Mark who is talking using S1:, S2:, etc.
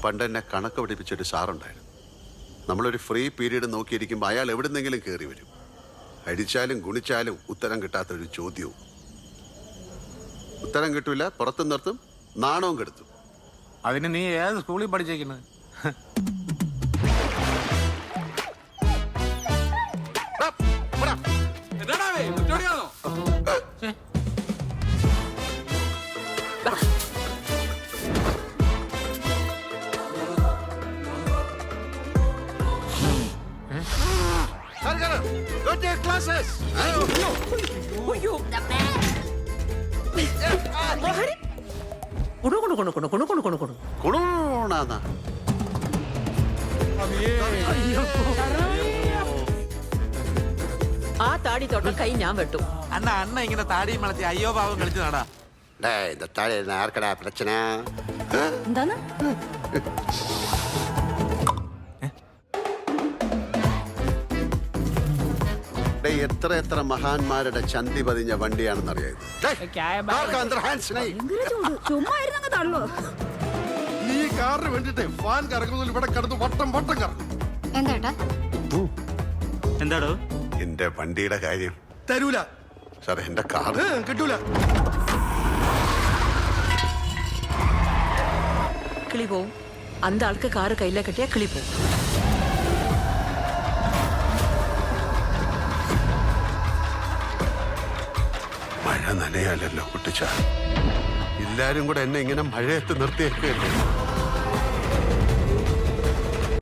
S1: പണ്ട് എന്നെ കണക്ക് പഠിപ്പിച്ചൊരു സാറുണ്ടായിരുന്നു. നമ്മളൊരു ഫ്രീ പീരീഡ് നോക്കിയിരിക്കുമ്പോൾ അയാൾ എവിടുന്നെങ്കിലും കയറി വരും. അടിച്ചാലും ഗുണിച്ചാലും ഉത്തരം കിട്ടാത്തൊരു ചോദ്യവും. ഉത്തരം കിട്ടൂല, പുറത്തു നിർത്തും, നാണവും കെടുത്തും.
S2: അതിന് നീ ഏത് സ്കൂളിൽ പഠിച്ചേക്കുന്നത്?
S3: ആ താടി തൊട്ട കൈ ഞാൻ വെട്ടു.
S2: അണ്ണ ഇങ്ങനെ താടിയും വളർത്തി അയ്യോ പാവം കളിച്ചു നടാ.
S1: இந்த தாடி யாருக்கடா பிரச்சனை?
S3: എന്താണ്?
S1: എത്ര എത്ര മഹാന്മാരുടെ ചന്തി പതിഞ്ഞ വണ്ടിയാണെന്നറിയാം.
S4: നീ കാറിന് വേണ്ടിട്ട് ഫാൻ കറങ്ങുന്നതിൽ ഇവിടെ കിടന്ന് വട്ടം വട്ടം കറങ്ങും.
S2: എന്താടോ
S1: എന്റെ വണ്ടിയുടെ കാര്യം?
S4: തരൂല
S1: സാർ, എന്റെ കാർ
S4: കിട്ടൂല.
S3: കിളി പോവും. അന്ത ആൾക്ക് കാറ് കയ്യിലെ കെട്ടിയാ കിളി പോവും.
S1: മഴ നനയാലല്ലോ കുട്ടിച്ച. എല്ലാരും കൂടെ എന്നെ ഇങ്ങനെ മഴയത്ത് നിർത്തിയേക്കല്ലേ.